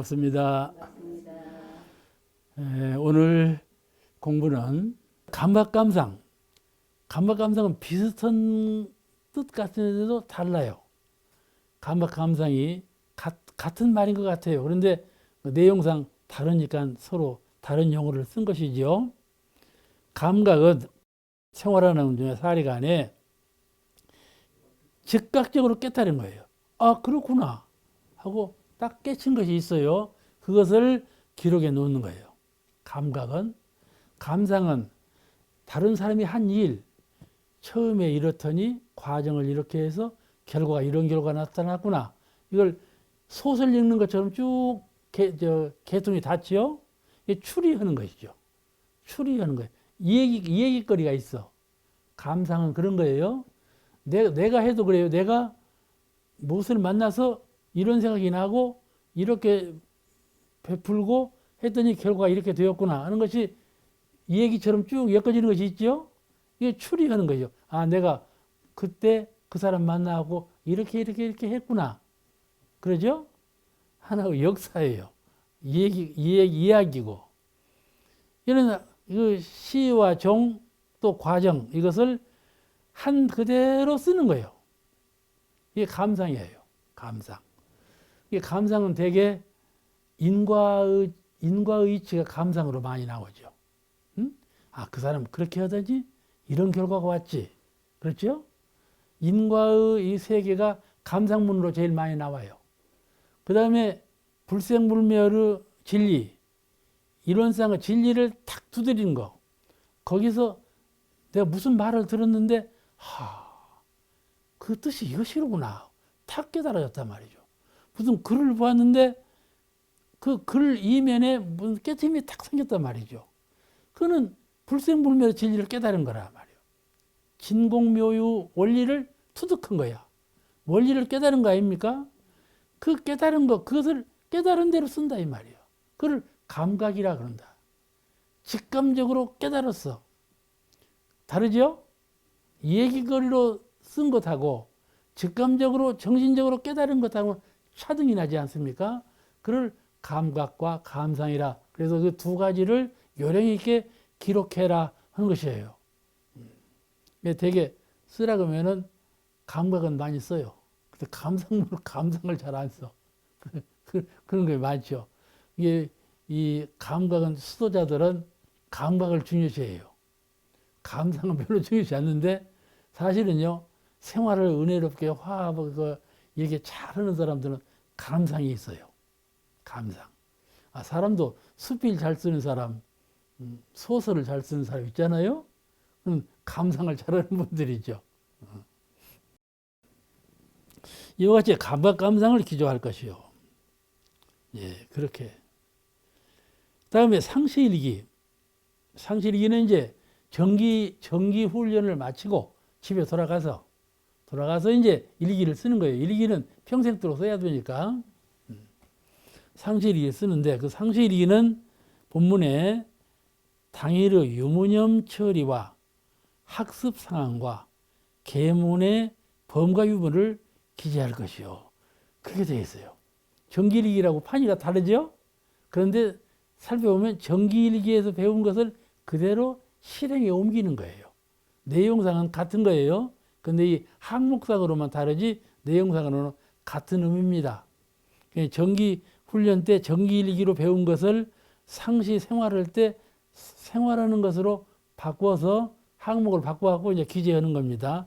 반갑습니다. 반갑습니다. 오늘 공부는 감각감상. 감각감상은 비슷한 뜻 같은데도 달라요. 감각감상이 같은 말인 것 같아요. 그런데 내용상 다르니까 서로 다른 용어를 쓴 것이죠. 감각은 생활하는 사례가 안에 즉각적으로 깨달은 거예요. 아, 그렇구나 하고 딱 깨친 것이 있어요. 그것을 기록해 놓는 거예요. 감각은. 감상은 다른 사람이 한 일, 처음에 이렇더니 과정을 이렇게 해서 결과가 이런 결과가 나타났구나. 이걸 소설 읽는 것처럼 쭉 개통이 닿지요. 이게 추리하는 것이죠. 추리하는 거예요. 이 얘기거리가 있어. 감상은 그런 거예요. 내가 해도 그래요. 내가 무엇을 만나서 이런 생각이 나고 이렇게 베풀고 했더니 결과가 이렇게 되었구나 하는 것이 이 얘기처럼 쭉 엮어지는 것이 있죠. 이게 추리하는 거죠. 아, 내가 그때 그 사람 만나고 이렇게 했구나. 그러죠? 하나의 역사예요. 이야기고. 이런 시와 종 또 과정 이것을 한 그대로 쓰는 거예요. 이게 감상이에요. 감상. 이게 감상은 대개 인과의치가 감상으로 많이 나오죠. 응? 아, 그 사람 그렇게 하더니 이런 결과가 왔지. 그렇죠? 인과의 이 세계가 감상문으로 제일 많이 나와요. 그 다음에 불생불멸의 진리, 이론상의 진리를 탁 두드리는 거. 거기서 내가 무슨 말을 들었는데, 그 뜻이 이것이로구나. 탁 깨달아졌단 말이죠. 무슨 글을 보았는데 그 글 이면에 무슨 깨트림이 탁 생겼단 말이죠. 그거는 불생불멸의 진리를 깨달은 거란 말이에요. 진공묘유 원리를 투득한 거야. 원리를 깨달은 거 아닙니까? 그 깨달은 거, 그것을 깨달은 대로 쓴다 이 말이에요. 그걸 감각이라 그런다. 직감적으로 깨달았어. 다르죠? 얘기거리로 쓴 것하고 직감적으로 정신적으로 깨달은 것하고는 차등이 나지 않습니까? 그걸 감각과 감상이라. 그래서 그 두 가지를 요령 있게 기록해라 하는 것이에요. 되게 쓰라 그러면은 감각은 많이 써요. 근데 감상을 잘 안 써. 그런 게 많죠. 이게 이 감각은 수도자들은 감각을 중요시해요. 감상은 별로 중요시 않는데 사실은요, 생활을 은혜롭게 화합하고 이렇게 잘하는 사람들은 감상이 있어요. 감상. 아, 사람도 수필 잘 쓰는 사람, 소설을 잘 쓰는 사람 있잖아요. 감상을 잘하는 분들이죠. 이와 같이 감각 감상을 기조할 것이요. 예, 그렇게. 다음에 상시일기. 상시일기는 이제 정기 훈련을 마치고 집에 돌아가서 이제 일기를 쓰는 거예요. 일기는 평생도록 써야 되니까. 상시일기 쓰는데 그 상시일기는 본문에 당일의 유무념 처리와 학습 상황과 계문의 범과 유무를 기재할 것이요. 그렇게 되어 있어요. 정기일기라고 판이가 다르죠? 그런데 살펴보면 정기일기에서 배운 것을 그대로 실행에 옮기는 거예요. 내용상은 같은 거예요. 근데 이 항목상으로만 다르지 내용상으로는 같은 의미입니다. 정기 훈련 때 정기일기로 배운 것을 상시 생활할 때 생활하는 것으로 바꿔서 항목을 바꿔갖고 이제 기재하는 겁니다.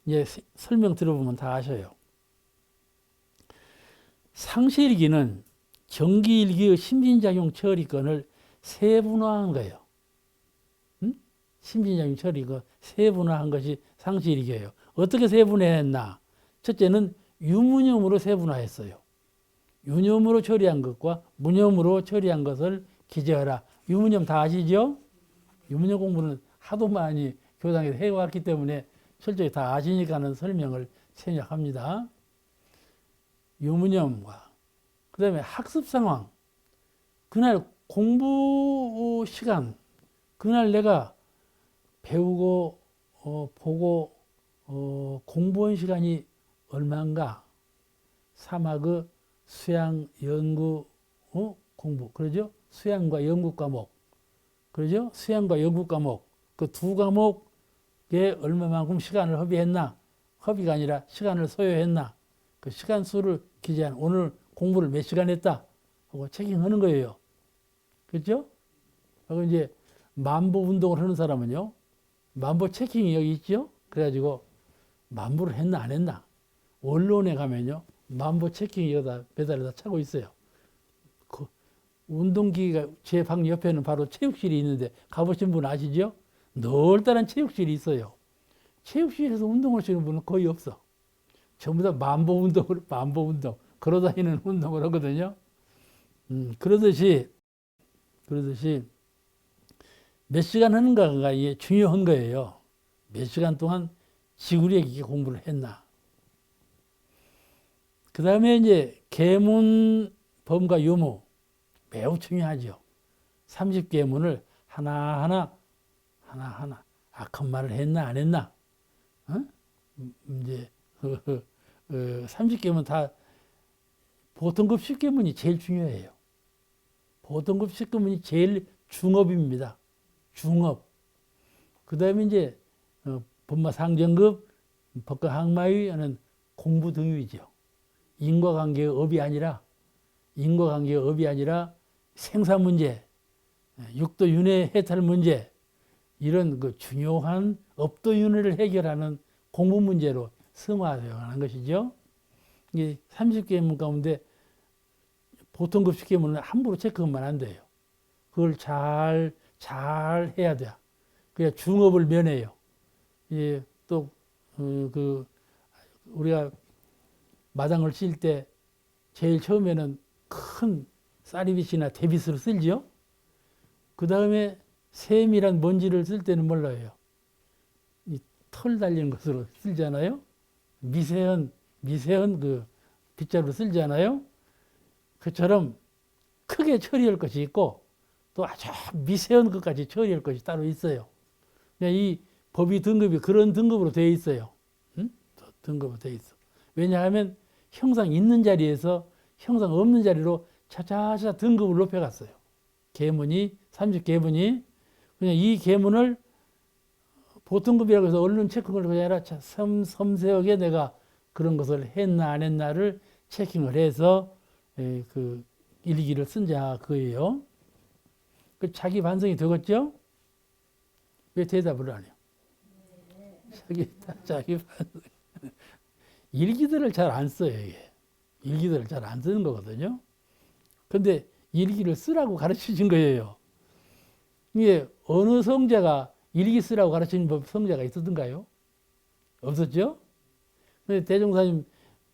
이제 설명 들어보면 다 아셔요. 상시일기는 정기일기의 심신작용 처리권을 세분화한 거예요. 심신작용 처리권 세분화한 것이 상시일기예요. 어떻게 세분화했나? 첫째는 유무념으로 세분화했어요. 유념으로 처리한 것과 무념으로 처리한 것을 기재하라. 유무념 다 아시죠? 유무념 공부는 하도 많이 교당에서 해왔기 때문에 철저히 다 아시니까는 설명을 생략합니다. 유무념과 그 다음에 학습 상황, 그날 공부 시간, 그날 내가 배우고 보고 공부한 시간이 얼마인가, 사막의 수양 연구 공부. 그러죠? 수양과 연구 과목. 그러죠? 수양과 연구 과목. 그 두 과목에 얼마만큼 시간을 허비했나? 허비가 아니라 시간을 소요했나? 그 시간 수를 기재한 오늘 공부를 몇 시간 했다? 하고 체킹하는 거예요. 그렇죠? 그리고 이제 만보 운동을 하는 사람은요. 만보 체킹이 여기 있죠? 그래가지고 만보를 했나 안 했나? 언론에 가면요. 만보 체킹이 여기다 매달려다 차고 있어요. 그 운동기가 제 방 옆에는 바로 체육실이 있는데 가보신 분 아시죠? 널따란 체육실이 있어요. 체육실에서 운동을 하시는 분은 거의 없어. 전부 다 만보 운동, 걸어다니는 운동을 하거든요. 그러듯이 몇 시간 하는가가 이게 중요한 거예요. 몇 시간 동안 지구력 있게 공부를 했나. 그 다음에 이제 계문, 범과 유무 매우 중요하죠. 30계문을 하나하나 악한 말을 했나 안 했나. 이제 30계문 다 보통급 10계문이 제일 중요해요. 보통급 10계문이 제일 중업입니다. 중업. 그 다음에 이제 법마 상정급, 법과 항마위는 공부 등위죠. 인과관계의 업이 아니라 생사 문제, 육도 윤회 해탈 문제 이런 그 중요한 업도 윤회를 해결하는 공부 문제로 승화되어 가는 것이죠. 이게 30계문 가운데 보통급 10계문은 함부로 체크하면 안 돼요. 그걸 잘 해야 돼요. 그래야 중업을 면해요. 예, 또 우리가 마당을 칠 때 제일 처음에는 큰 쌀이빗이나 대빗으로 쓸지요. 그 다음에 셈이란 먼지를 쓸 때는 몰라요. 이 털 달린 것으로 쓸잖아요. 미세한 그 빗자루로 쓸잖아요. 그처럼 크게 처리할 것이 있고 또 아주 미세한 것까지 처리할 것이 따로 있어요. 이 법이 등급이 그런 등급으로 되어 있어요. 응? 등급으로 되어 있어. 왜냐하면 형상 있는 자리에서 형상 없는 자리로 차차차 등급을 높여갔어요. 계문이 30계문이 그냥 이 계문을 보통급이라고 해서 얼른 체크를 그게 아니라 섬세하게 내가 그런 것을 했나 안 했나를 체킹을 해서 그 일기를 쓴자 그예요. 그 자기 반성이 되겠죠? 왜 대답을 안 해요? 자기 반성. 일기들을 잘 안 써요, 이게. 일기들을 잘 안 쓰는 거거든요. 근데 일기를 쓰라고 가르치신 거예요. 이게 어느 성자가 일기 쓰라고 가르치는 성자가 있었던가요? 없었죠? 근데 대종사님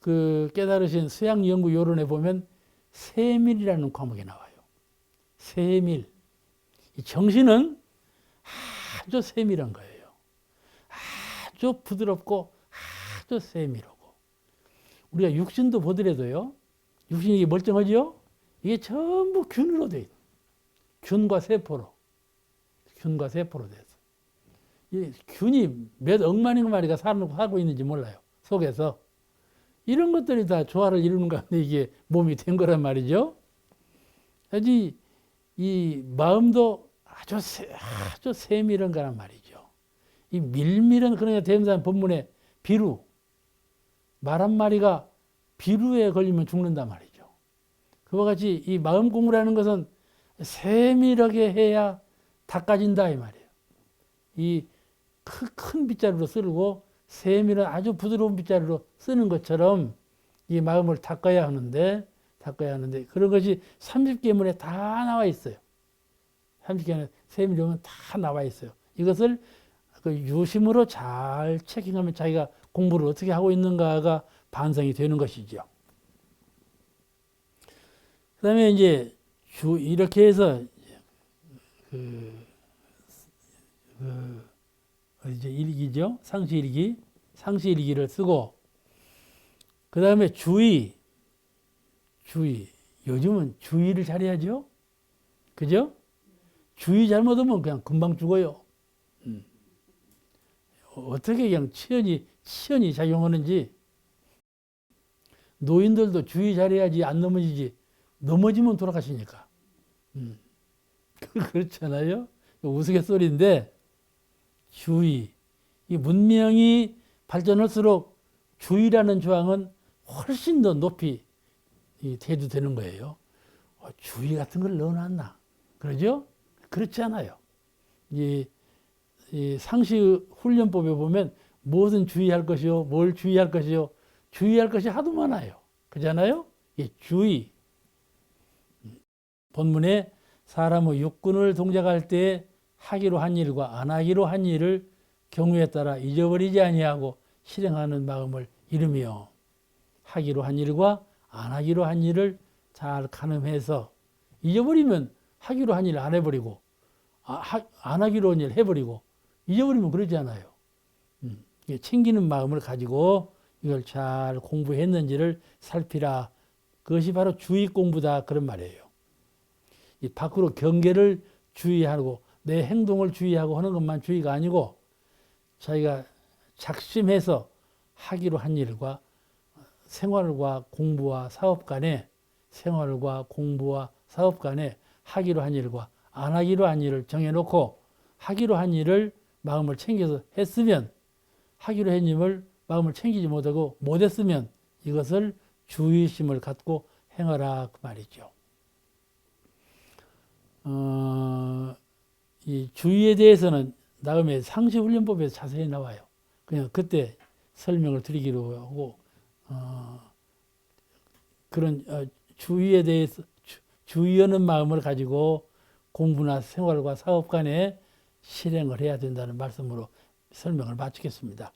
그 깨달으신 수양연구 요론에 보면 세밀이라는 과목이 나와요. 세밀. 이 정신은 아주 세밀한 거예요. 아주 부드럽고 아주 세밀하고. 우리가 육신도 보더라도요. 육신이 이게 멀쩡하죠? 이게 전부 균으로 돼 있어요. 균과 세포로 돼서. 이 균이 몇 억만여 마리가 살고 있는지 몰라요. 속에서. 이런 것들이 다 조화를 이루는 가운데 이게 몸이 된 거란 말이죠. 이 마음도 아주 세밀한 거란 말이죠. 이 밀밀한 그러니까 대명산 법문에 비루 말 한마리가 비루에 걸리면 죽는단 말이죠. 그와 같이 이 마음 공부라는 것은 세밀하게 해야 닦아진다 이 말이에요. 이 큰 빗자루로 쓰고 세밀한 아주 부드러운 빗자루로 쓰는 것처럼 이 마음을 닦아야 하는데 그런 것이 30계문에 다 나와 있어요. 30계문에 세밀하면 다 나와 있어요. 이것을 그 유심으로 잘 체킹하면 자기가 공부를 어떻게 하고 있는가가 반성이 되는 것이죠. 그 다음에 이제 이렇게 해서 이제 일기죠. 상시일기를 쓰고 그 다음에 주의. 요즘은 주의를 잘해야죠. 그죠? 주의 잘못하면 그냥 금방 죽어요. 어떻게 그냥 치연이 작용하는지. 노인들도 주의 잘해야지 안 넘어지지. 넘어지면 돌아가시니까. 그렇잖아요. 우스갯소리인데 주의. 이 문명이 발전할수록 주의라는 조항은 훨씬 더 높이 대두되는 거예요. 주의 같은 걸 넣어놨나? 그러죠? 그렇지 않아요. 이 상시 훈련법에 보면 무엇은 주의할 것이요, 뭘 주의할 것이요, 주의할 것이 하도 많아요. 그렇잖아요? 주의. 본문에 사람의 육군을 동작할 때 하기로 한 일과 안 하기로 한 일을 경우에 따라 잊어버리지 아니하고 실행하는 마음을 이루며 하기로 한 일과 안 하기로 한 일을 잘 가늠해서 잊어버리면 하기로 한 일 안 해버리고 안 하기로 한 일 해버리고 잊어버리면 그러지 않아요. 챙기는 마음을 가지고 이걸 잘 공부했는지를 살피라. 그것이 바로 주의 공부다 그런 말이에요. 이 밖으로 경계를 주의하고 내 행동을 주의하고 하는 것만 주의가 아니고 자기가 작심해서 하기로 한 일과 생활과 공부와 사업 간에 하기로 한 일과 안 하기로 한 일을 정해놓고 하기로 한 일을 마음을 챙겨서 했으면 하기로 한 일을 마음을 챙기지 못하고 못했으면 이것을 주의심을 갖고 행하라 그 말이죠. 이 주의에 대해서는 다음에 상시훈련법에서 자세히 나와요. 그냥 그때 설명을 드리기로 하고 그런 주의에 대해서 주의하는 마음을 가지고 공부나 생활과 사업 간에 실행을 해야 된다는 말씀으로 설명을 마치겠습니다.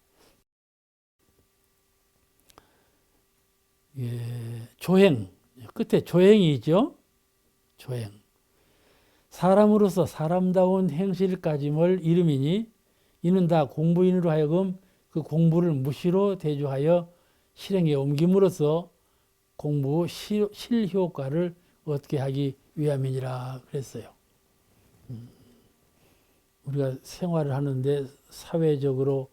조행, 끝에 조행이 있죠. 조행. 사람으로서 사람다운 행실까짐을 이름이니 이는 다 공부인으로 하여금 그 공부를 무시로 대조하여 실행에 옮김으로써 공부 실효과를 얻게 하기 위함이니라 그랬어요. 우리가 생활을 하는데 사회적으로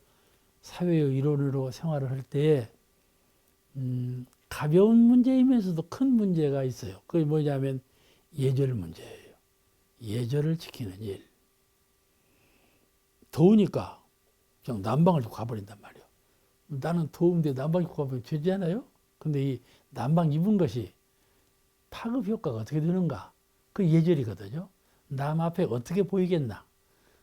사회의 일원으로 생활을 할 때 가벼운 문제이면서도 큰 문제가 있어요. 그게 뭐냐면 예절 문제예요. 예절을 지키는 일. 더우니까 그냥 난방을 입고 가버린단 말이에요. 나는 더운데 난방 입고 가버리면 되지 않아요? 근데 이 난방 입은 것이 파급 효과가 어떻게 되는가? 그 예절이거든요. 남 앞에 어떻게 보이겠나?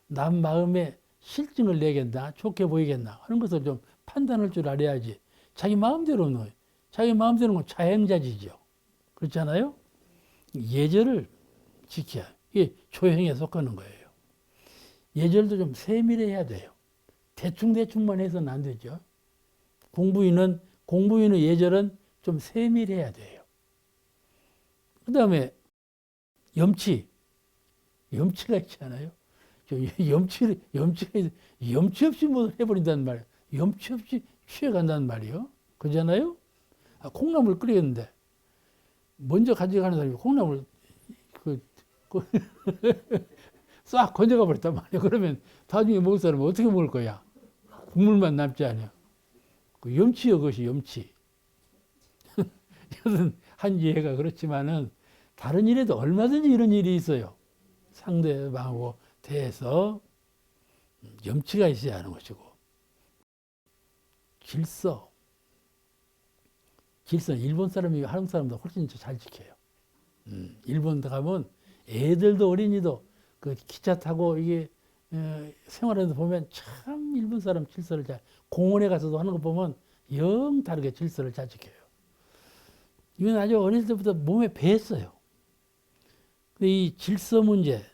남 마음에 실증을 내겠나? 좋게 보이겠나? 하는 것을 좀 판단할 줄 알아야지. 자기 마음대로는 자행자지죠. 그렇잖아요? 예절을 지켜야. 이게 조행에 속하는 거예요. 예절도 좀 세밀해야 돼요. 대충대충만 해서는 안 되죠. 공부인의 예절은 좀 세밀해야 돼요. 그 다음에 염치가 있잖아요. 염치 없이 뭐 해버린다는 말이에요. 염치 없이 취해간다는 말이에요. 그잖아요? 콩나물 끓이겠는데, 먼저 가져가는 사람이 콩나물 싹 건져가 버렸단 말이에요. 그러면 나중에 먹을 사람은 어떻게 먹을 거야? 국물만 남지 않아요. 그 염치요, 그것이 염치. 이것은 한 예가 그렇지만은 다른 일에도 얼마든지 이런 일이 있어요. 상대방하고 대해서 염치가 있어야 하는 것이고. 질서 일본 사람이 한국 사람보다 훨씬 잘 지켜요. 일본 가면 애들도 어린이도 그 기차 타고 이게 생활하면서 보면 참 일본 사람 질서를 공원에 가서도 하는 거 보면 영 다르게 질서를 잘 지켜요. 이건 아주 어렸을 때부터 몸에 배었어요. 근데 이 질서 문제,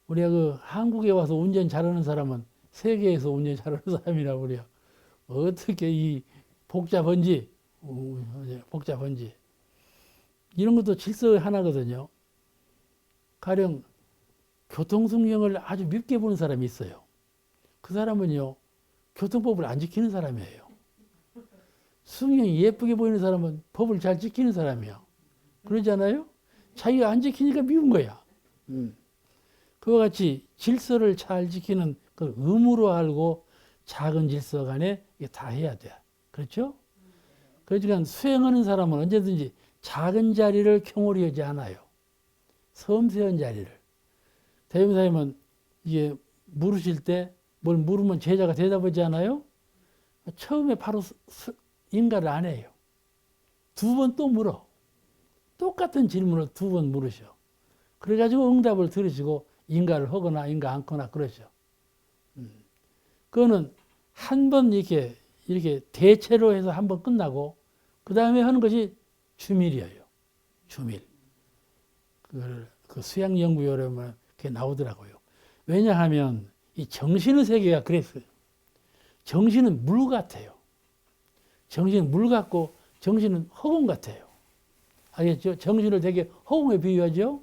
우리가 그 한국에 와서 운전 잘하는 사람은 세계에서 운전 잘하는 사람이라고 그래요. 어떻게 이 복잡한지 이런 것도 질서의 하나거든요. 가령 교통순경을 아주 밉게 보는 사람이 있어요. 그 사람은요, 교통법을 안 지키는 사람이에요. 순경이 예쁘게 보이는 사람은 법을 잘 지키는 사람이에요. 그러잖아요? 자기가 안 지키니까 미운 거야. 그와 같이 질서를 잘 지키는 그 의무로 알고 작은 질서 간에 다 해야 돼. 그렇죠? 그러니까 수행하는 사람은 언제든지 작은 자리를 경홀히 하지 않아요. 섬세한 자리를. 대명사님은 이게 물으실 때 뭘 물으면 제자가 대답하지 않아요? 처음에 바로 인가를 안 해요. 두 번 또 물어. 똑같은 질문을 두 번 물으셔. 그래가지고 응답을 들으시고 인가를 하거나 인가 않거나 그러죠. 그거는 한 번 이렇게 대체로 해서 한 번 끝나고 그 다음에 하는 것이 주밀이에요. 주밀. 그 수양 연구요에 보면 그게 나오더라고요. 왜냐하면 이 정신의 세계가 그랬어요. 정신은 물 같아요. 정신은 물 같고 정신은 허공 같아요. 알겠죠? 정신을 되게 허공에 비유하죠?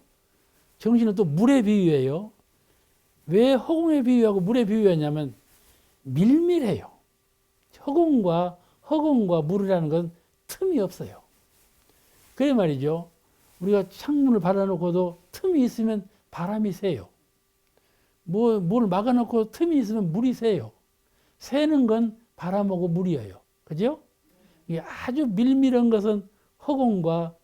정신은 또 물에 비유해요. 왜 허공에 비유하고 물에 비유하냐면 밀밀해요. 허공과 물이라는 건 틈이 없어요. 그래 말이죠. 우리가 창문을 받아놓고도 틈이 있으면 바람이 새요. 뭘 막아놓고 틈이 있으면 물이 새요. 새는 건 바람하고 물이에요. 그죠? 이게 아주 밀밀한 것은 허공과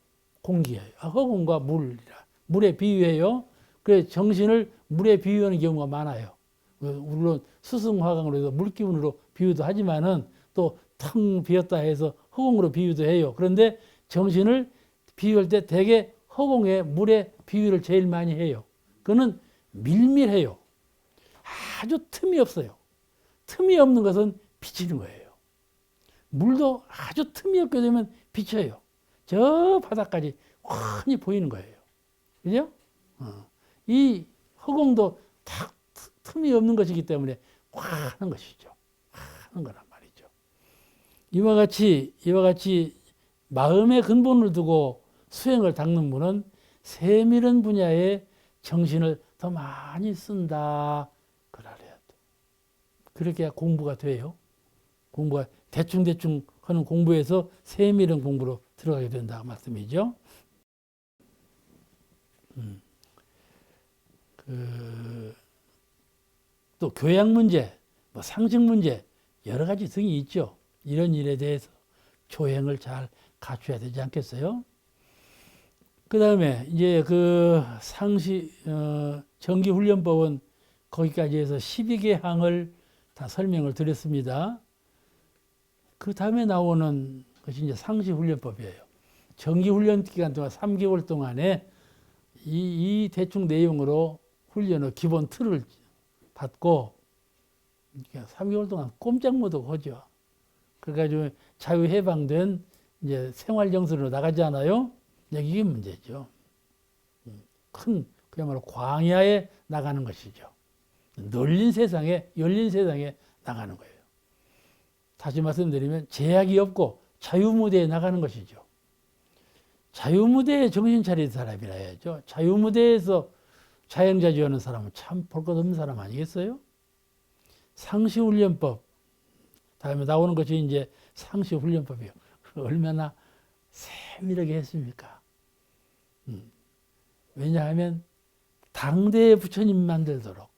공기예요. 허공과 물이라. 물에 비유해요. 그래서 정신을 물에 비유하는 경우가 많아요. 물론 스승화강으로 해서 물기운으로 비유도 하지만은 또 텅 비었다 해서 허공으로 비유도 해요. 그런데 정신을 비유할 때 대개 허공에 물에 비유를 제일 많이 해요. 그거는 밀밀해요. 아주 틈이 없어요. 틈이 없는 것은 비치는 거예요. 물도 아주 틈이 없게 되면 비쳐요. 저 바닥까지 훤히 보이는 거예요. 그죠? 이 허공도 탁 틈이 없는 것이기 때문에 환한 것이죠. 환한 거란 말이죠. 이와 같이 마음의 근본을 두고 수행을 닦는 분은 세밀한 분야에 정신을 더 많이 쓴다. 그래야 돼. 그렇게 공부가 돼요. 공부가 대충 하는 공부에서 세밀한 공부로 들어가게 된다 말씀이죠. 또 교양 문제, 상식 문제 여러 가지 등이 있죠. 이런 일에 대해서 조행을 잘 갖춰야 되지 않겠어요? 그 다음에 이제 그 정기훈련법은 거기까지 해서 12개 항을 다 설명을 드렸습니다. 그 다음에 나오는 것이 이제 상시훈련법이에요. 정기훈련 기간 동안 3개월 동안에 이 대충 내용으로 훈련의 기본 틀을 받고 3개월 동안 꼼짝 못하고 하죠. 그래가지고 자유해방된 이제 생활정선으로 나가잖아요. 이게 문제죠. 그야말로 광야에 나가는 것이죠. 열린 세상에 나가는 거예요. 다시 말씀드리면 제약이 없고 자유무대에 나가는 것이죠. 자유무대에 정신 차린 사람이라 해야죠. 자유무대에서 자영자주하는 사람은 참 볼 것 없는 사람 아니겠어요? 상시훈련법. 다음에 나오는 것이 이제 상시훈련법이에요. 얼마나 세밀하게 했습니까? 왜냐하면 당대의 부처님 만들도록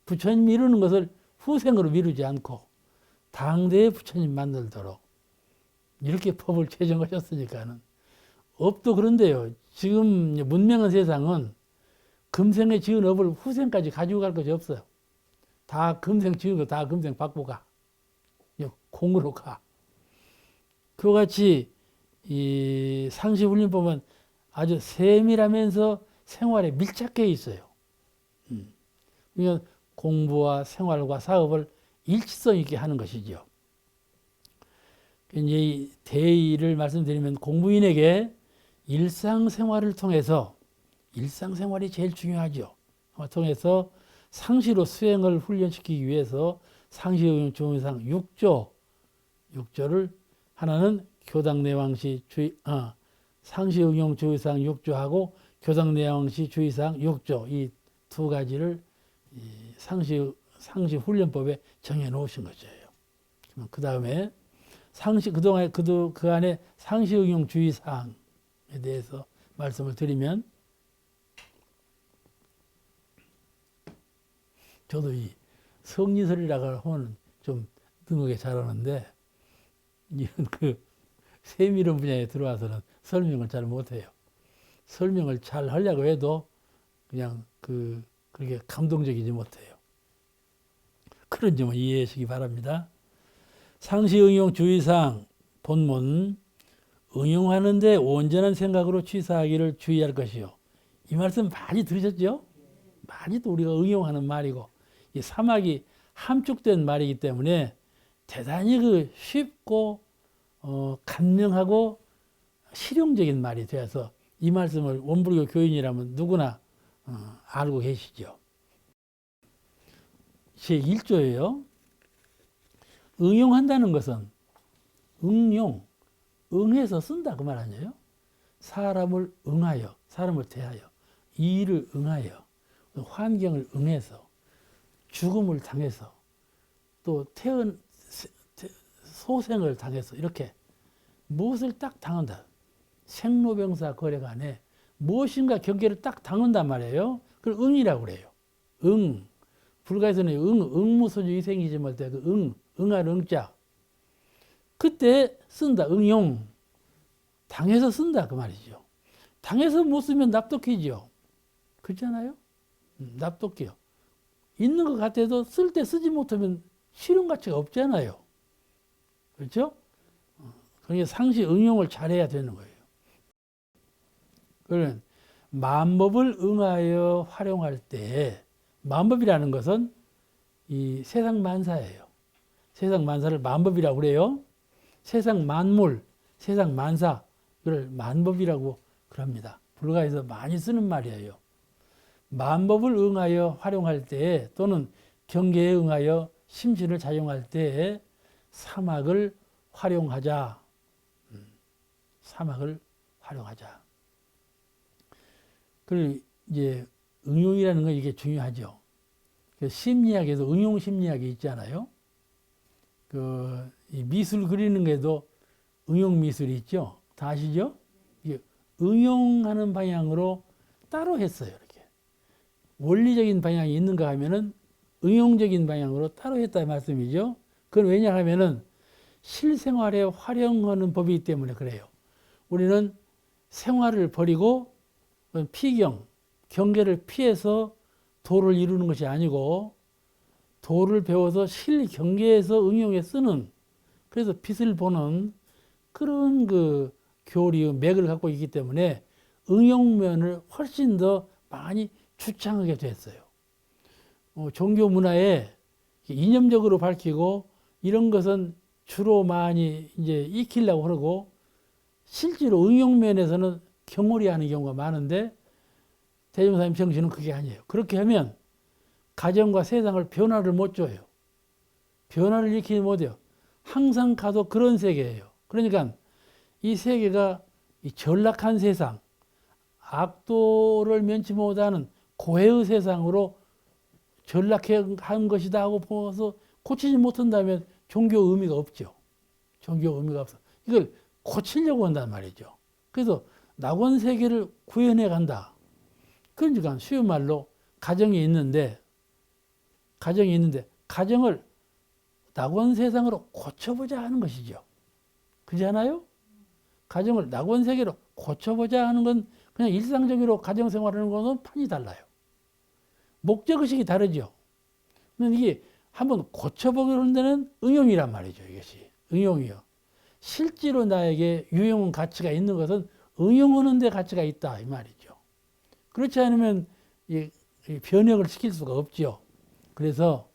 부처님 미루는 것을 후생으로 미루지 않고 당대의 부처님 만들도록 이렇게 법을 제정하셨으니까는 업도 그런데요. 지금 문명한 세상은 금생에 지은 업을 후생까지 가지고 갈 것이 없어요. 다 금생 지은 거 다 금생 받고 가. 공으로 가. 그와 같이 이 상시훈련법은 아주 세밀하면서 생활에 밀착해 있어요. 그러니까 공부와 생활과 사업을 일치성 있게 하는 것이죠. 이제 이 대의를 말씀드리면 공부인에게 일상생활을 통해서 일상생활이 제일 중요하죠. 통해서 상시로 수행을 훈련시키기 위해서 상시의용 조의상 6조를 하나는 교당내왕시 상시의용 조의상 6조하고 교당내왕시 주의상 6조 이 두 가지를 상시 훈련법에 정해 놓으신 것이에요. 그 다음에 그동안 그 안에 상시응용 주의사항에 대해서 말씀을 드리면 저도 이 성리설이라고 하면 좀 능하게 잘하는데 이런 세밀한 분야에 들어와서는 설명을 잘 못해요. 설명을 잘 하려고 해도 그냥 그렇게 감동적이지 못해요. 그런 점을 이해하시기 바랍니다. 상시 응용 주의사항 본문 응용하는데 온전한 생각으로 취사하기를 주의할 것이요. 이 말씀 많이 들으셨죠? 많이 또 우리가 응용하는 말이고 이 사막이 함축된 말이기 때문에 대단히 쉽고 간명하고 실용적인 말이 되어서 이 말씀을 원불교 교인이라면 누구나 알고 계시죠. 제1조예요. 응용한다는 것은 응해서 쓴다 그 말 아니에요? 사람을 응하여, 사람을 대하여, 일을 응하여, 환경을 응해서, 죽음을 당해서, 또 소생을 당해서 이렇게 무엇을 딱 당한다. 생로병사 거래간에 무엇인가 경계를 딱 당한단 말이에요. 그걸 응이라고 그래요. 불가에서는 응무소주 이생이지 말 때 응할 응자. 그때 쓴다. 응용. 당해서 쓴다 그 말이죠. 당해서 못 쓰면 납득이죠. 그렇잖아요? 납득이요. 있는 것 같아도 쓸 때 쓰지 못하면 실현 가치가 없잖아요. 그렇죠? 그러니까 상시 응용을 잘해야 되는 거예요. 그러면 만법을 응하여 활용할 때 만법이라는 것은 이 세상 만사예요. 세상 만사를 만법이라고 그래요. 세상 만물, 세상 만사 이걸 만법이라고 그럽니다. 불가에서 많이 쓰는 말이에요. 만법을 응하여 활용할 때 또는 경계에 응하여 심신을 작용할 때 사막을 활용하자. 사막을 활용하자. 그리고 이제 응용이라는 건 이게 중요하죠. 심리학에도 응용 심리학이 있잖아요. 이 미술 그리는 게도 응용 미술이 있죠. 다 아시죠? 이게 응용하는 방향으로 따로 했어요. 이렇게 원리적인 방향이 있는가 하면은 응용적인 방향으로 따로 했다 말씀이죠. 그건 왜냐하면은 실생활에 활용하는 법이기 때문에 그래요. 우리는 생활을 버리고 경계를 피해서 도를 이루는 것이 아니고 도를 배워서 실경계에서 응용해 쓰는 그래서 빛을 보는 그런 교리, 맥을 갖고 있기 때문에 응용면을 훨씬 더 많이 주창하게 됐어요. 종교 문화에 이념적으로 밝히고 이런 것은 주로 많이 이제 익히려고 그러고 실제로 응용면에서는 경홀히 하는 경우가 많은데 대종사님 정신은 그게 아니에요. 그렇게 하면 가정과 세상을 변화를 못 줘요. 변화를 일으키지 못해요. 항상 가도 그런 세계예요. 그러니까 이 세계가 이 전락한 세상, 악도를 면치 못하는 고해의 세상으로 전락한 것이다 하고 보면서 고치지 못한다면 종교 의미가 없죠. 종교 의미가 없어. 이걸 고치려고 한단 말이죠. 그래서 낙원 세계를 구현해 간다. 그러니까 쉬운 말로 가정이 있는데 가정을 낙원 세상으로 고쳐보자 하는 것이죠. 그렇잖아요? 가정을 낙원 세계로 고쳐보자 하는 건 그냥 일상적으로 가정 생활하는 거는 판이 달라요. 목적의식이 다르죠. 근데 이게 한번 고쳐보는 데는 응용이란 말이죠. 이것이 응용이요. 실제로 나에게 유용 가치가 있는 것은 응용하는 데 가치가 있다 이 말이죠. 그렇지 않으면 이 변혁을 시킬 수가 없죠. 그래서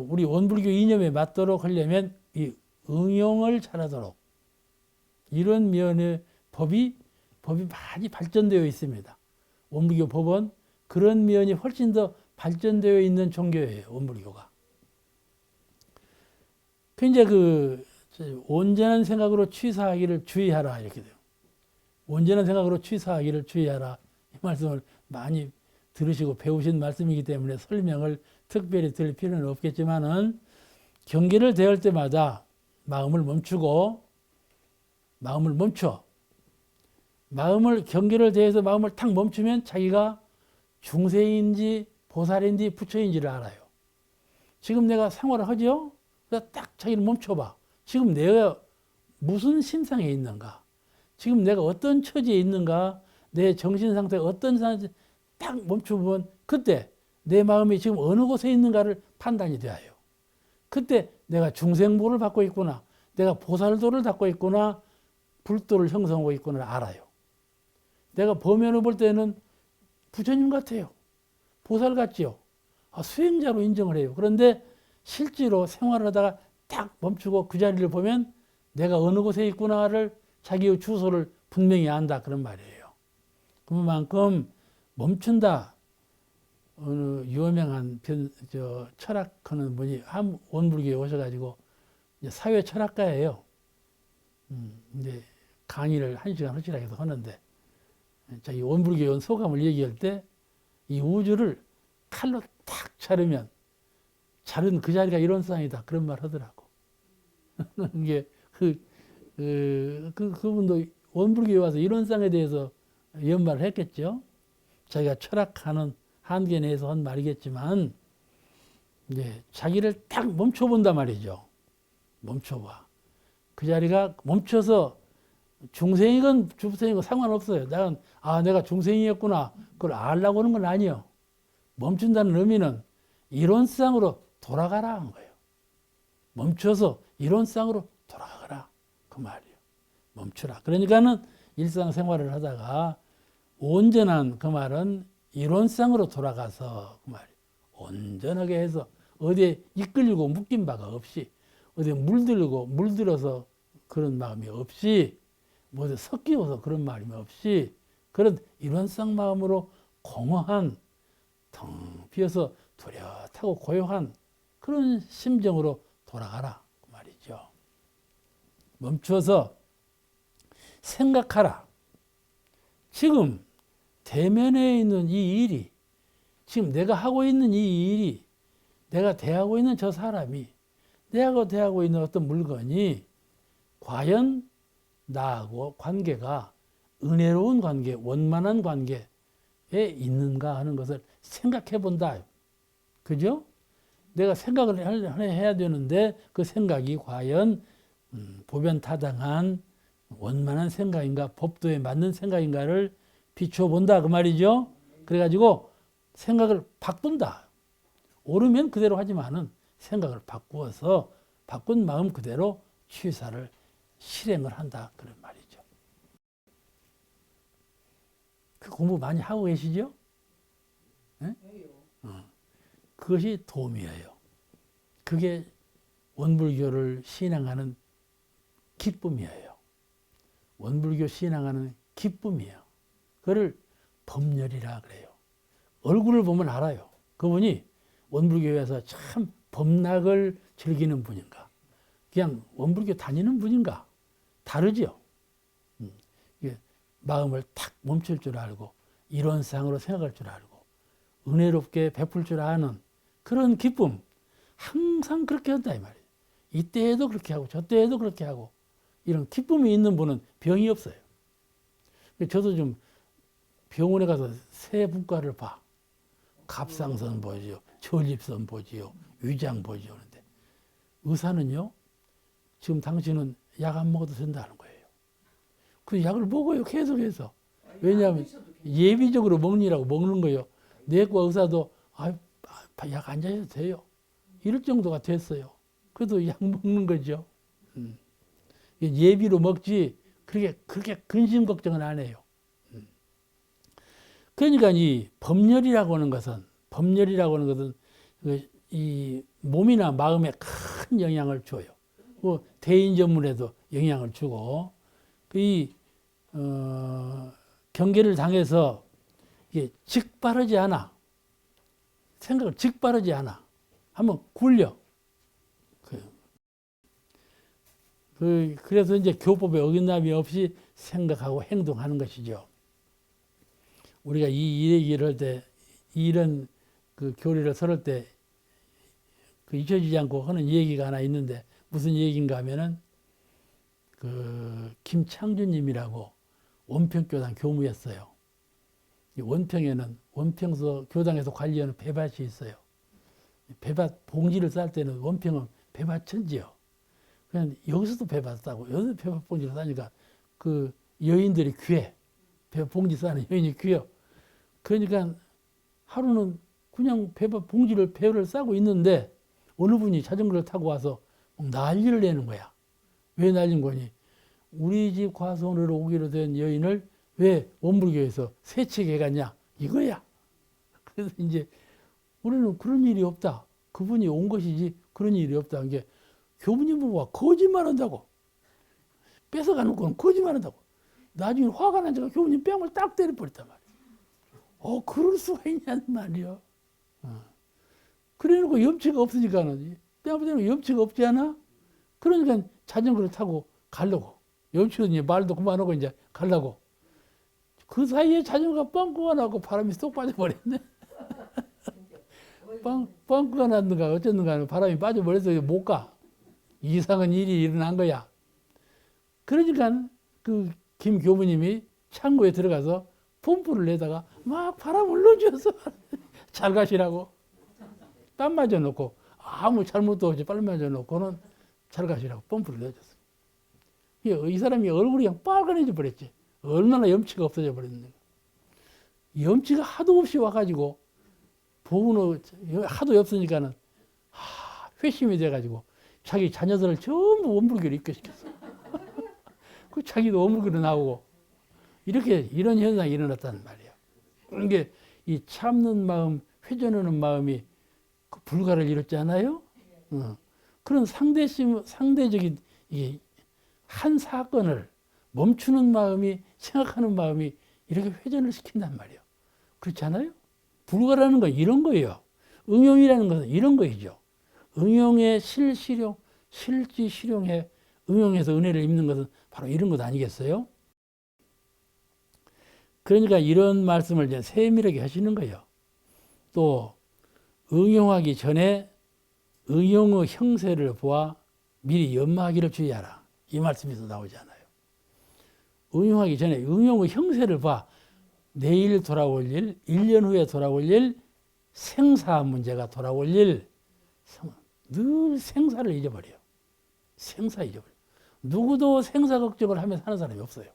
우리 원불교 이념에 맞도록 하려면 이 응용을 잘하도록 이런 면의 법이 많이 발전되어 있습니다. 원불교 법은 그런 면이 훨씬 더 발전되어 있는 종교예요. 원불교가. 이제 온전한 생각으로 취사하기를 주의하라 이렇게 돼요. 온전한 생각으로 취사하기를 주의하라 이 말씀을 많이 들으시고 배우신 말씀이기 때문에 설명을 특별히 드릴 필요는 없겠지만은 경계를 대할 때마다 마음을 멈춰 경계를 대해서 마음을 탁 멈추면 자기가 중생인지 보살인지 부처인지를 알아요. 지금 내가 생활을 하죠? 그래서 딱 자기를 멈춰봐. 지금 내가 무슨 심상에 있는가? 지금 내가 어떤 처지에 있는가? 내 정신 상태가 어떤 상태 딱 멈춰보면 그때 내 마음이 지금 어느 곳에 있는가를 판단이 돼요. 그때 내가 중생보를 받고 있구나. 내가 보살도를 받고 있구나. 불도를 형성하고 있구나 알아요. 내가 범연을 볼 때는 부처님 같아요. 보살 같지요. 수행자로 인정을 해요. 그런데 실제로 생활을 하다가 딱 멈추고 그 자리를 보면 내가 어느 곳에 있구나를 자기의 주소를 분명히 안다. 그런 말이에요. 그만큼 멈춘다. 어느 유명한 철학하는 분이 원불교에 오셔가지고 사회 철학가예요. 이제 강의를 1시간 허칠하게 하는데 자기 원불교 소감을 얘기할 때 이 우주를 칼로 탁 자르면 자른 그 자리가 이런 상이다. 그런 말 하더라고. 이게 그분도 원불교에 와서 이런 상에 대해서 연말을 했겠죠. 자기가 철학하는 한계 내에서 한 말이겠지만 이제 자기를 딱 멈춰본단 말이죠. 멈춰봐. 그 자리가 멈춰서 중생이건 중생이건 상관없어요. 내가 중생이었구나. 그걸 알라고 하는 건 아니에요. 멈춘다는 의미는 이론상으로 돌아가라 한 거예요. 멈춰서 이론상으로 돌아가라. 그 말이에요. 멈추라. 그러니까는 일상생활을 하다가 온전한 그 말은 이론상으로 돌아가서 그 말이에요. 온전하게 해서 어디에 이끌리고 묶인 바가 없이 어디에 물들어서 그런 마음이 없이 뭐 섞이어서 그런 마음이 없이 그런 이론상 마음으로 공허한 텅 비어서 뚜렷하고 고요한 그런 심정으로 돌아가라 그 말이죠. 멈춰서 생각하라. 지금 대면에 있는 이 일이 지금 내가 하고 있는 이 일이 내가 대하고 있는 저 사람이 내가 대하고 있는 어떤 물건이 과연 나하고 관계가 은혜로운 관계, 원만한 관계에 있는가 하는 것을 생각해 본다. 그죠? 내가 생각을 해야 되는데 그 생각이 과연 보변타당한 원만한 생각인가, 법도에 맞는 생각인가를 비춰본다. 그 말이죠. 그래가지고 생각을 바꾼다. 옳으면 그대로 하지만은 생각을 바꾸어서 바꾼 마음 그대로 취사를 실행을 한다. 그런 말이죠. 그 공부 많이 하고 계시죠? 네? 그것이 도움이에요. 그게 원불교를 신앙하는 기쁨이에요. 원불교 신앙하는 기쁨이에요. 그걸 법렬이라 그래요. 얼굴을 보면 알아요. 그분이 원불교에서 참 법락을 즐기는 분인가, 그냥 원불교 다니는 분인가, 다르죠. 마음을 탁 멈출 줄 알고 이론상으로 생각할 줄 알고 은혜롭게 베풀 줄 아는 그런 기쁨, 항상 그렇게 한다 이 말이에요. 이때에도 그렇게 하고 저때에도 그렇게 하고 이런 기쁨이 있는 분은 병이 없어요. 저도 좀 병원에 가서 세 분과를 봐. 갑상선 보지요, 전립선 보지요, 위장 보지요. 그런데 의사는요, 지금 당신은 약 안 먹어도 된다는 거예요. 그 약을 먹어요, 계속해서. 왜냐하면 예비적으로 먹느라고 먹는 거예요. 내과 의사도 약 안 자셔도 돼요. 이럴 정도가 됐어요. 그래도 약 먹는 거죠. 예비로 먹지 그렇게 근심 걱정은 안 해요. 그러니까 이 법렬이라고 하는 것은 이 몸이나 마음에 큰 영향을 줘요. 뭐 대인 전문에도 영향을 주고 이 경계를 당해서 이게 즉바르지 않아. 생각을 즉바르지 않아. 한번 굴려. 그래서 이제 교법에 어긋남이 없이 생각하고 행동하는 것이죠. 우리가 이 얘기를 할 때, 이런 그 교리를 설할 때, 잊혀지지 않고 하는 얘기가 하나 있는데, 무슨 얘기인가 하면은, 김창준님이라고 원평교당 교무였어요. 원평에는, 원평서 교당에서 관리하는 배밭이 있어요. 배밭 봉지를 쌀 때는 원평은 배밭 천지요. 그냥 여기서도 배 받았다고. 여기서 배 봉지를 싸니까 그 여인들이 귀해. 배 봉지 싸는 여인이 귀해요. 그러니까 하루는 그냥 봉지를 배를 싸고 있는데 어느 분이 자전거를 타고 와서 난리를 내는 거야. 왜 난린 거니? 우리 집 과손으로 오기로 된 여인을 왜 원불교에서 세척해 갔냐? 이거야. 그래서 이제 우리는 그런 일이 없다. 그분이 온 것이지 그런 일이 없다. 이게 교부님 보고 거짓말한다고. 뺏어가는 건 거짓말한다고. 나중에 화가 나니까 교부님 뺨을 딱 때려버렸단 말이야. 그럴 수가 있냐는 말이야. 그래놓고 염치가 없으니까는 뺨을 때리면 염치가 없지 않아? 그러니까 자전거를 타고 가려고. 염치가 이제 말도 그만하고 이제 가려고. 그 사이에 자전거가 뻥꾸가 나고 바람이 쏙 빠져버렸네. 뻥꾸가 났는가 어쨌는가 바람이 빠져버려서 못 가. 이상한 일이 일어난 거야. 그러니까 그 김 교무님이 창고에 들어가서 펌프를 내다가 막 바람을 넣어줘서 잘 가시라고. 땀 맞아 놓고 아무 잘못도 없이 빨리 맞아 놓고는 잘 가시라고 펌프를 넣어줬어. 이 사람이 얼굴이 그냥 빨간해져 버렸지. 얼마나 염치가 없어져 버렸는데. 염치가 하도 없이 와가지고 보고는 하도 없으니까는 회심이 돼가지고 자기 자녀들을 전부 원불교로 입교시켰어. 그 자기도 원불교로 나오고 이런 현상이 일어났다는 말이에요. 이게 이 참는 마음, 회전하는 마음이 그 불가를 이뤘지 않아요? 그런 상대적인 한 사건을 멈추는 마음이, 생각하는 마음이 이렇게 회전을 시킨단 말이에요. 그렇지 않아요? 불가라는 건 이런 거예요. 응용이라는 것은 이런 거이죠. 응용의 실시용, 실지 실용에 응용해서 은혜를 입는 것은 바로 이런 것 아니겠어요? 그러니까 이런 말씀을 이제 세밀하게 하시는 거예요. 또 응용하기 전에 응용의 형세를 보아 미리 연마하기를 주의하라. 이 말씀에서 나오잖아요. 응용하기 전에 응용의 형세를 봐. 내일 돌아올 일, 1년 후에 돌아올 일, 생사 문제가 돌아올 일, 늘 생사를 잊어버려요. 생사 잊어버려요. 누구도 생사 걱정을 하면서 사는 사람이 없어요.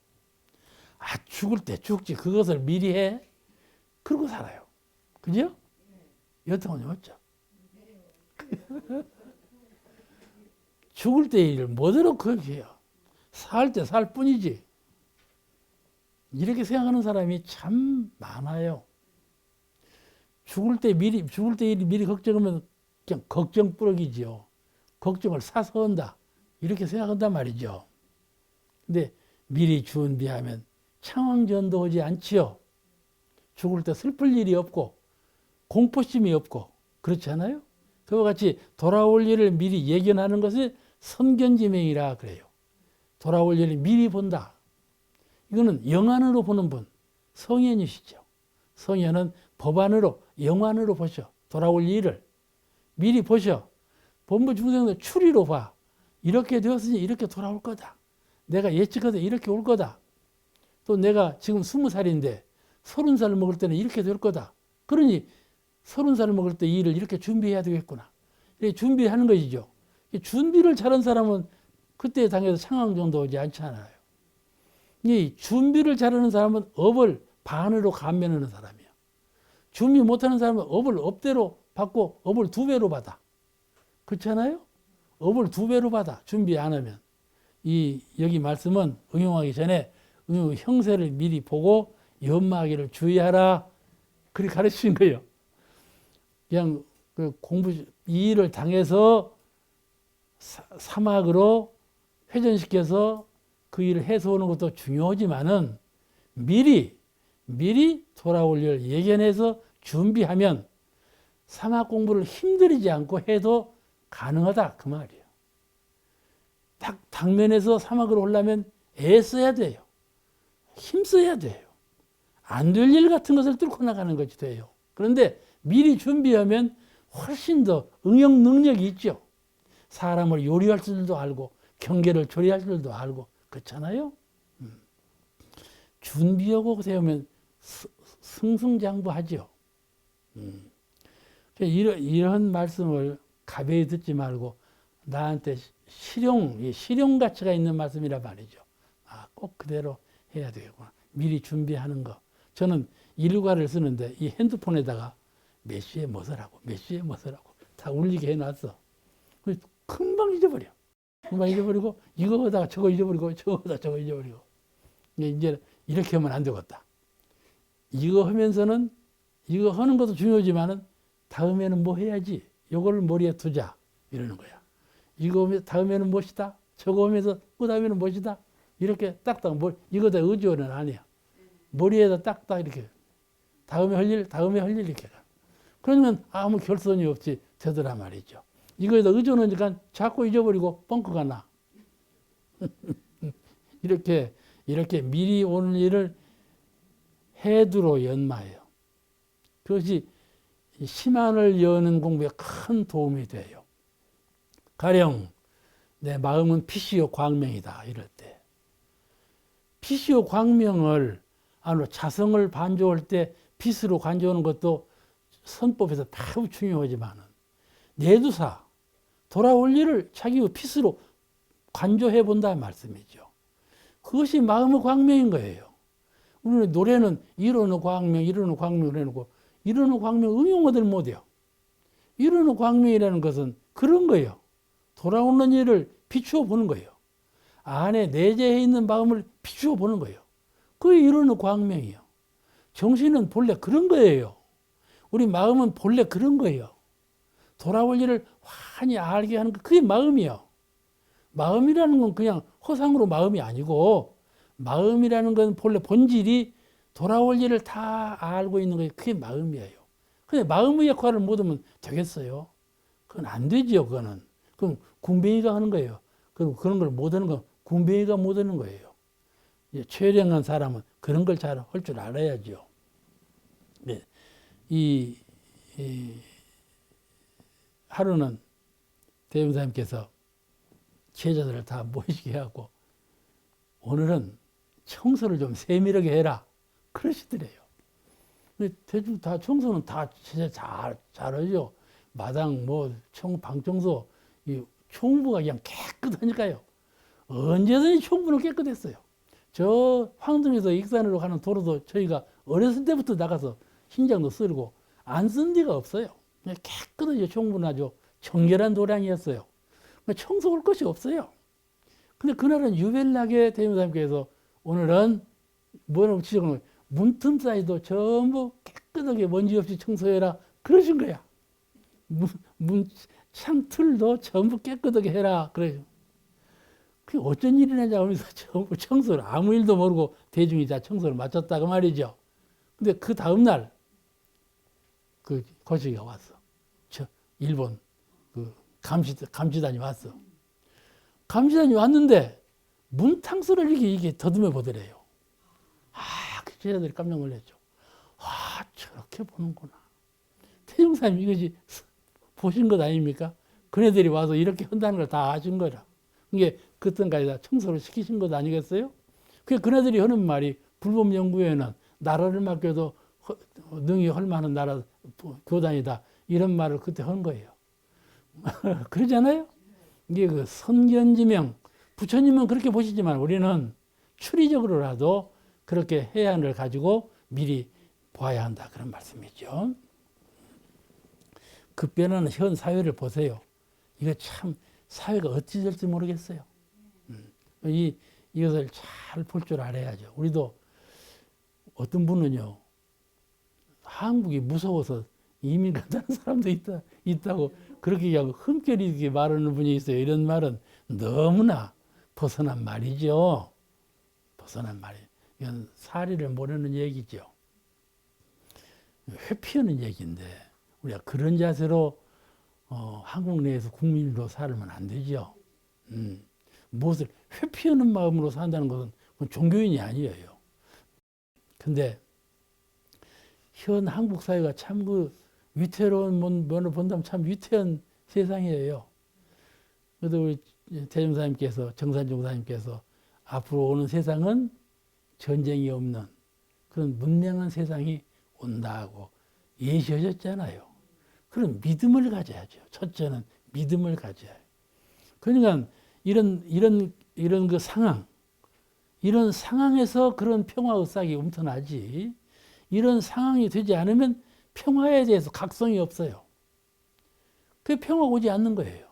죽을 때 죽지. 그것을 미리 해. 그러고 살아요. 그죠? 여통은 없죠. 죽을 때 일을 뭐대로 그렇게 해요. 살 때 살 뿐이지. 이렇게 생각하는 사람이 참 많아요. 죽을 때 일이 미리 걱정하면 그냥 걱정꾸러기지요. 걱정을 사서 한다. 이렇게 생각한단 말이죠. 근데 미리 준비하면 창왕전도 오지 않지요. 죽을 때 슬플 일이 없고 공포심이 없고 그렇지 않아요? 그와 같이 돌아올 일을 미리 예견하는 것이 선견지명이라 그래요. 돌아올 일을 미리 본다. 이거는 영안으로 보는 분, 성현이시죠. 성현은 법안으로, 영안으로 보셔. 돌아올 일을 미리 보셔. 본부 중생도 추리로 봐. 이렇게 되었으니 이렇게 돌아올 거다. 내가 예측하되 이렇게 올 거다. 또 내가 지금 20살인데 30살 먹을 때는 이렇게 될 거다. 그러니 30살 먹을 때 이 일을 이렇게 준비해야 되겠구나. 이렇게 준비하는 것이죠. 준비를 잘한 사람은 그때 당해서 창왕정도 오지 않잖아요. 이 준비를 잘하는 사람은 업을 반으로 감면하는 사람이에요. 준비 못하는 사람은 업을 업대로 받고 업을 2배로 받아. 그렇잖아요? 업을 2배로 받아. 준비 안 하면. 여기 말씀은 응용하기 전에 응용 형세를 미리 보고 연마하기를 주의하라. 그렇게 가르치신 거예요. 그냥 이 일을 당해서 사막으로 회전시켜서 그 일을 해서 오는 것도 중요하지만은 미리 돌아올 일을 예견해서 준비하면 사막 공부를 힘들이지 않고 해도 가능하다. 그 말이에요. 딱 당면에서 사막으로 오려면 애써야 돼요. 힘써야 돼요. 안 될 일 같은 것을 뚫고 나가는 것이 돼요. 그런데 미리 준비하면 훨씬 더 응용 능력이 있죠. 사람을 요리할 줄도 알고 경계를 조리할 줄도 알고 그렇잖아요. 준비하고 세우면 승승장구하죠. 이런 말씀을 가벼이 듣지 말고 나한테 실용 가치가 있는 말씀이라 말이죠. 아, 꼭 그대로 해야 되겠구나. 미리 준비하는 거. 저는 일과를 쓰는데 이 핸드폰에다가 몇 시에 뭐을 하고 몇 시에 뭐을 하고 다 울리게 해놨어. 금방 잊어버려. 금방 잊어버리고 이거 하다가 저거 잊어버리고 저거 하다가 저거 잊어버리고. 이제 이렇게 하면 안 되겠다. 이거 하면서는 이거 하는 것도 중요하지만은 다음에는 뭐 해야지. 요거를 머리에 두자. 이러는 거야. 이거 하면 다음에는 무엇이다. 저거 하면서 그 다음에는 무엇이다. 이렇게 딱딱 이거 다 의지원은 아니야. 머리에다 딱딱 이렇게 다음에 할 일 이렇게. 그러면 아무 결선이 없이 되더라 말이죠. 이거에다 의존하니까 자꾸 잊어버리고 뻥커가 나. 이렇게 미리 오는 일을 해두로 연마해요. 그것이 심안을 여는 공부에 큰 도움이 돼요. 가령 내 마음은 피시오 광명이다 이럴 때 피시오 광명을 자성을 반조할 때 빛으로 간조하는 것도 선법에서 매우 중요하지만 내두사 돌아올 일을 자기의 빛으로 간조해 본다 말씀이죠. 그것이 마음의 광명인 거예요. 우리는 노래는 이론의 광명 해놓고 이론의 광명 응용어들 못해요. 이론의 광명이라는 것은 그런 거예요. 돌아오는 일을 비추어 보는 거예요. 안에 내재해 있는 마음을 비추어 보는 거예요. 그게 이론의 광명이에요. 정신은 본래 그런 거예요. 우리 마음은 본래 그런 거예요. 돌아올 일을 환히 알게 하는 거 그게 마음이에요. 마음이라는 건 그냥 허상으로 마음이 아니고 마음이라는 건 본래 본질이 돌아올 일을 다 알고 있는 거예요. 그게 마음이에요. 근데 마음의 역할을 못하면 되겠어요? 그건 안 되죠. 그거는. 그럼 군뱅이가 하는 거예요. 그럼 그런 걸 못하는 건 군뱅이가 못하는 거예요. 최령한 사람은 그런 걸 잘 할 줄 알아야죠. 네. 이 하루는 대명사님께서 제자들을 다 모이게 하고 오늘은 청소를 좀 세밀하게 해라 그러시더래요. 근데 대충 다 청소는 다 진짜 잘하죠. 마당 방 청소 이 총부가 그냥 깨끗하니까요. 언제든지 총부는 깨끗했어요. 저 황동에서 익산으로 가는 도로도 저희가 어렸을 때부터 나가서 흰장도 쓸고 안 쓴 데가 없어요. 그냥 깨끗하게 총부는 아주 정결한 도량이었어요. 청소할 것이 없어요. 근데 그날은 유별나게 대명사님께서 오늘은 뭐라고 지적하는 거예요. 문틈 사이도 전부 깨끗하게 먼지 없이 청소해라 그러신 거야. 창틀도 전부 깨끗하게 해라 그래요. 그게 어쩐 일이냐 하면서 전부 청소를 아무 일도 모르고 대중이 다 청소를 마쳤다고 말이죠. 근데 그 다음날 그 거시기가 왔어. 일본 그 감시단이 왔어. 감시단이 왔는데 문탕수를 이게 더듬어 보더래요. 그 제자들이 깜짝 놀랐죠. 저렇게 보는구나. 태종사님 이것이 보신 것 아닙니까? 그네들이 와서 이렇게 한다는 걸 다 아신 거라. 이게 그때까지 다 청소를 시키신 것 아니겠어요? 그네들이 하는 말이 불법연구회는 나라를 맡겨도 능히 할 만한 나라 교단이다. 이런 말을 그때 한 거예요. 그러잖아요? 이게 그 선견지명, 부처님은 그렇게 보시지만 우리는 추리적으로라도 그렇게 해안을 가지고 미리 봐야 한다. 그런 말씀이죠. 급변하는 현 사회를 보세요. 이거 참 사회가 어찌 될지 모르겠어요. 이것을 잘 볼 줄 알아야죠. 우리도 어떤 분은요, 한국이 무서워서 이민 간다는 사람도 있다고 그렇게 얘기하고 흠결있게 말하는 분이 있어요. 이런 말은 너무나 벗어난 말이죠. 벗어난 말이에요. 이건 사리를 모르는 얘기죠. 회피하는 얘기인데 우리가 그런 자세로 한국 내에서 국민으로 살면 안 되죠. 무엇을 회피하는 마음으로 산다는 것은 그건 종교인이 아니에요. 근데 현 한국 사회가 참 그 위태로운 면을 본다면 참 위태한 세상이에요. 그래도 우리 대종사님께서 정산종사님께서 앞으로 오는 세상은 전쟁이 없는 그런 문명한 세상이 온다고 예시하셨잖아요. 그런 믿음을 가져야죠. 첫째는 믿음을 가져야 해요. 그러니까 이런 그 상황, 이런 상황에서 그런 평화 의식이 움터나지, 이런 상황이 되지 않으면 평화에 대해서 각성이 없어요. 그 평화가 오지 않는 거예요.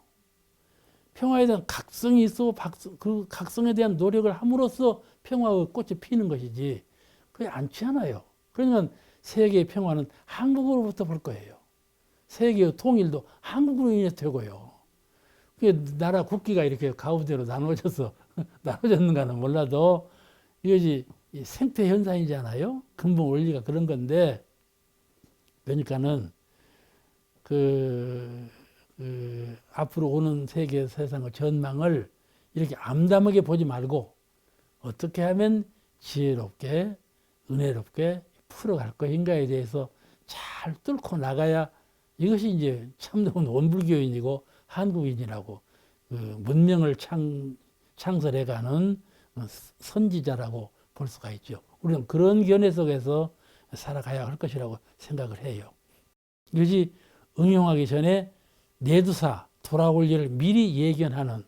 평화에 대한 각성이 있어, 그 각성에 대한 노력을 함으로써 평화의 꽃이 피는 것이지, 그게 않지 않아요. 그러니까 세계의 평화는 한국으로부터 볼 거예요. 세계의 통일도 한국으로 인해서 되고요. 그 나라 국기가 이렇게 가운데로 나눠졌는가는 몰라도 이것이 생태 현상이잖아요. 근본 원리가 그런 건데, 그러니까는 앞으로 오는 세계 세상의 전망을 이렇게 암담하게 보지 말고 어떻게 하면 지혜롭게 은혜롭게 풀어갈 것인가에 대해서 잘 뚫고 나가야 이것이 이제 참된 원불교인이고 한국인이라고 문명을 창설해가는 선지자라고 볼 수가 있죠. 우리는 그런 견해 속에서 살아가야 할 것이라고 생각을 해요. 이것이 응용하기 전에 내두사 돌아올 일을 미리 예견하는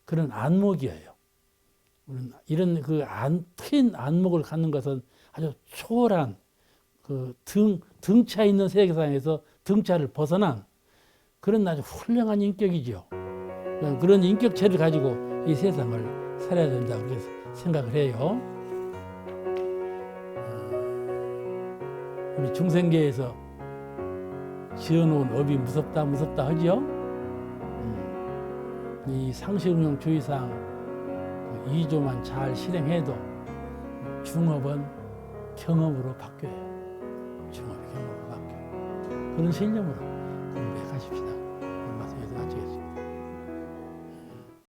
그런 안목이에요. 이런 트인 안목을 갖는 것은 아주 초월한 등차 있는 세계상에서 등차를 벗어난 그런 아주 훌륭한 인격이죠. 그런 인격체를 가지고 이 세상을 살아야 된다고 그렇게 생각을 해요. 우리 중생계에서 지어놓은 업이 무섭다 하죠. 이 상식응용 주의상 2조만 잘 실행해도 중업은 경험으로 바뀌어요. 중업이 경험으로 바뀌어요. 그런 신념으로 공부해 가십시다.